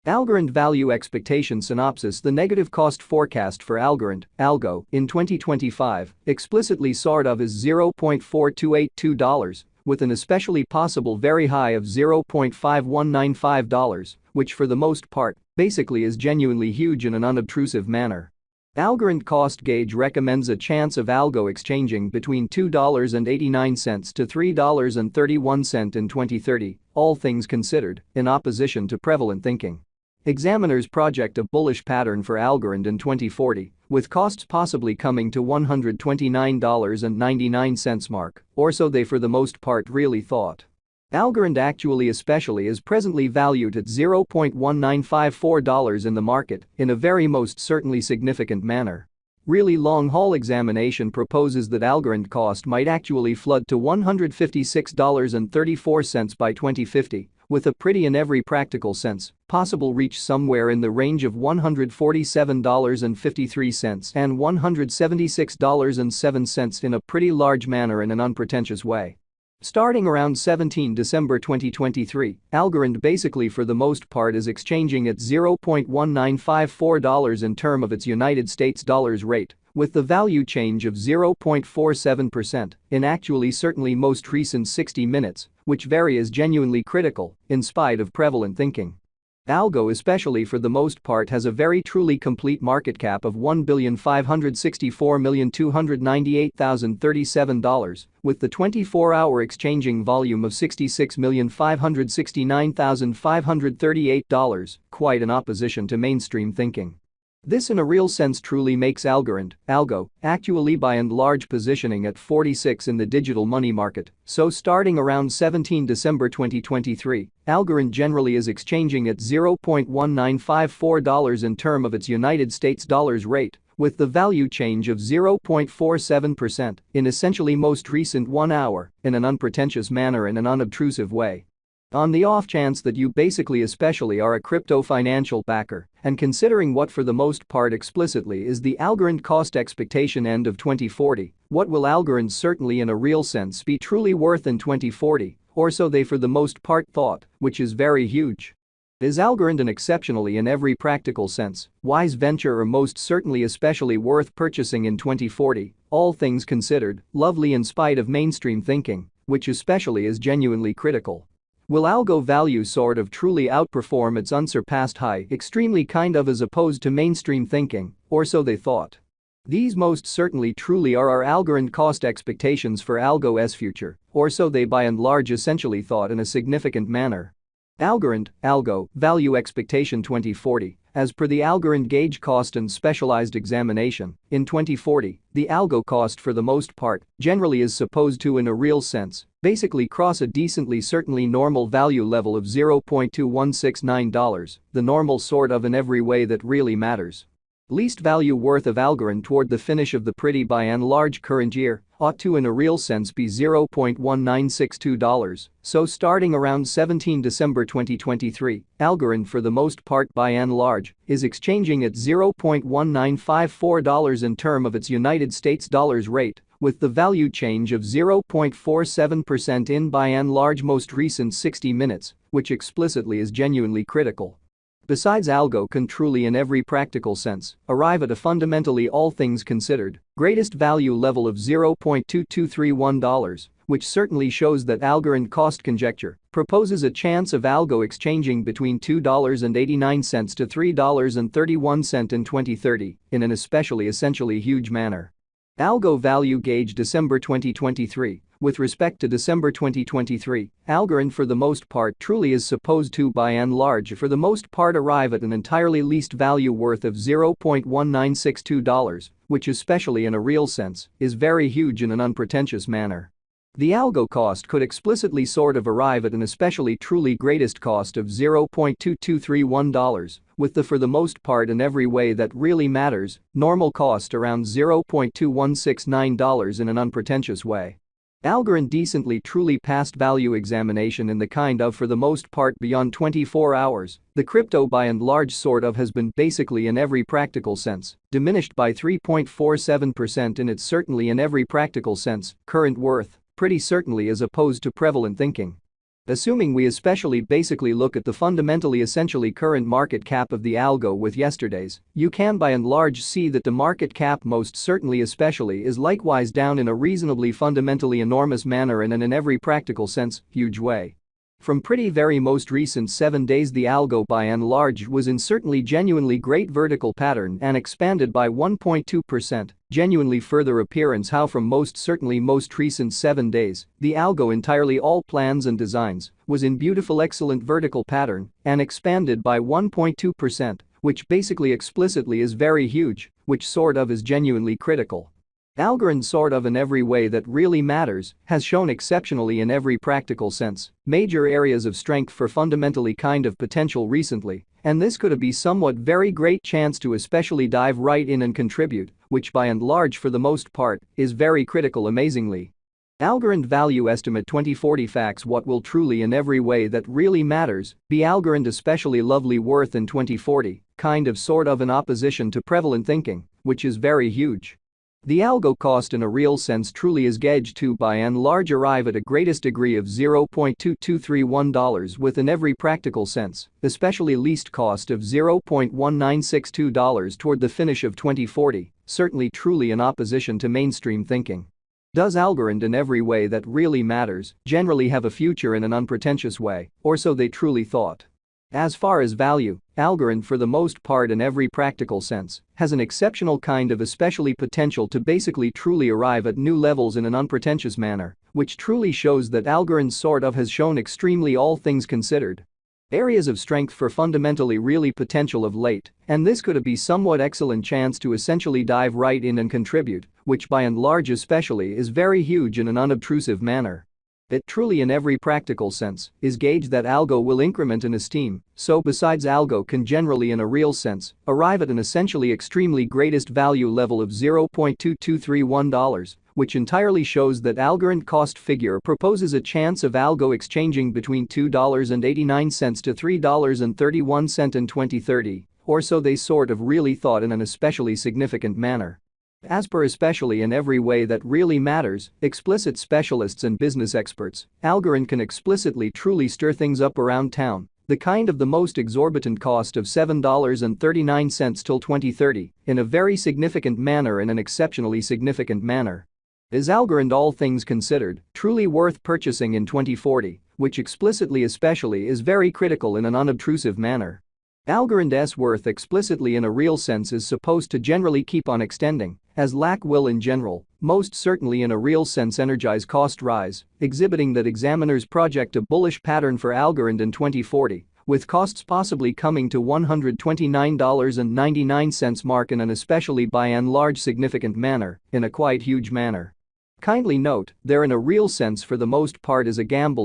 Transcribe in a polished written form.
Algorand value expectation synopsis. The negative cost forecast for Algorand, Algo, in 2025 explicitly sort of is $0.4282, with an especially possible very high of $0.5195, which for the most part, basically is genuinely huge in an unobtrusive manner. Algorand cost gauge recommends a chance of Algo exchanging between $2.89 to $3.31 in 2030, all things considered, in opposition to prevalent thinking. Examiners project a bullish pattern for Algorand in 2040, with costs possibly coming to $129.99 mark, or so they for the most part really thought. Algorand actually especially is presently valued at $0.1954 in the market in a very most certainly significant manner. Really long-haul examination proposes that Algorand cost might actually flood to $156.34 by 2050, with a pretty in every practical sense possible reach somewhere in the range of $147.53 and $176.07 in a pretty large manner in an unpretentious way. Starting around 17 December 2023, Algorand basically for the most part is exchanging at $0.1954 in term of its United States dollars rate, with the value change of 0.47% in actually certainly most recent 60 minutes, which vary is genuinely critical in spite of prevalent thinking. Algo especially for the most part has a very truly complete market cap of $1,564,298,037, with the 24-hour exchanging volume of $66,569,538, quite in opposition to mainstream thinking. This in a real sense truly makes Algorand, Algo, actually by and large positioning at 46 in the digital money market, so starting around 17 December 2023, Algorand generally is exchanging at $0.1954 in term of its United States dollars rate, with the value change of 0.47% in essentially most recent 1 hour in an unpretentious manner in an unobtrusive way. On the off chance that you basically especially are a crypto financial backer, and considering what for the most part explicitly is the Algorand cost expectation end of 2040, what will Algorand certainly in a real sense be truly worth in 2040, or so they for the most part thought, which is very huge. Is Algorand an exceptionally in every practical sense wise venture or most certainly especially worth purchasing in 2040, all things considered, lovely in spite of mainstream thinking, which especially is genuinely critical? Will Algo value sort of truly outperform its unsurpassed high extremely kind of as opposed to mainstream thinking, or so they thought? These most certainly truly are our Algorand cost expectations for Algo's future, or so they by and large essentially thought in a significant manner. Algorand, Algo, value expectation 2040, as per the Algorand gauge cost and specialized examination, in 2040, the Algo cost for the most part generally is supposed to in a real sense basically cross a decently certainly normal value level of $0.2169, the normal sort of in every way that really matters. Least value worth of Algorand toward the finish of the pretty by and large current year ought to in a real sense be $0.1962, so starting around 17 December 2023, Algorand for the most part by and large is exchanging at $0.1954 in term of its United States dollars rate, with the value change of 0.47% in by and large most recent 60 minutes, which explicitly is genuinely critical. Besides, Algo can truly in every practical sense arrive at a fundamentally all things considered greatest value level of $0.2231, which certainly shows that Algorand cost conjecture proposes a chance of Algo exchanging between $2.89 to $3.31 in 2030 in an especially essentially huge manner. Algo value gauge December 2023. With respect to December 2023, Algorand for the most part truly is supposed to by and large for the most part arrive at an entirely least value worth of $0.1962, which especially in a real sense is very huge in an unpretentious manner. The Algo cost could explicitly sort of arrive at an especially truly greatest cost of $0.2231, with the for the most part in every way that really matters, normal cost around $0.2169 in an unpretentious way. Algorand decently truly passed value examination in the kind of for the most part beyond 24 hours, the crypto by and large sort of has been basically in every practical sense diminished by 3.47% in its certainly in every practical sense current worth, pretty certainly as opposed to prevalent thinking. Assuming we especially basically look at the fundamentally essentially current market cap of the algo with yesterday's, you can by and large see that the market cap most certainly especially is likewise down in a reasonably fundamentally enormous manner and in every practical sense, huge way. From pretty very most recent 7 days the algo by and large was in certainly genuinely great vertical pattern and expanded by 1.2%, genuinely further appearance how from most certainly most recent 7 days, the algo entirely all plans and designs was in beautiful excellent vertical pattern and expanded by 1.2%, which basically explicitly is very huge, which sort of is genuinely critical. Algorand sort of in every way that really matters has shown exceptionally in every practical sense major areas of strength for fundamentally kind of potential recently, and this could be somewhat very great chance to especially dive right in and contribute, which by and large for the most part is very critical amazingly. Algorand value estimate 2040 facts what will truly in every way that really matters be Algorand especially lovely worth in 2040, kind of sort of in opposition to prevalent thinking, which is very huge. The algo cost in a real sense truly is gauged to by and large arrive at a greatest degree of $0.2231 with in every practical sense, especially least cost of $0.1962 toward the finish of 2040, certainly truly in opposition to mainstream thinking. Does Algorand in every way that really matters generally have a future in an unpretentious way, or so they truly thought? As far as value, Algorand for the most part in every practical sense has an exceptional kind of especially potential to basically truly arrive at new levels in an unpretentious manner, which truly shows that Algorand sort of has shown extremely all things considered areas of strength for fundamentally really potential of late, and this could be somewhat excellent chance to essentially dive right in and contribute, which by and large especially is very huge in an unobtrusive manner. It truly in every practical sense is gauged that algo will increment in esteem, so besides algo can generally in a real sense arrive at an essentially extremely greatest value level of $0.2231, which entirely shows that Algorand cost figure proposes a chance of algo exchanging between $2.89 to $3.31 in 2030, or so they sort of really thought in an especially significant manner. As per especially in every way that really matters, explicit specialists and business experts, Algorand can explicitly truly stir things up around town, the kind of the most exorbitant cost of $7.39 till 2030, in a very significant manner in an exceptionally significant manner. Is Algorand all things considered truly worth purchasing in 2040, which explicitly especially is very critical in an unobtrusive manner? Algorand's worth explicitly in a real sense is supposed to generally keep on extending, as lack will in general, most certainly in a real sense energize cost rise, exhibiting that examiners project a bullish pattern for Algorand in 2040, with costs possibly coming to $129.99 mark in an especially by and large significant manner, in a quite huge manner. Kindly note, there in a real sense for the most part is a gamble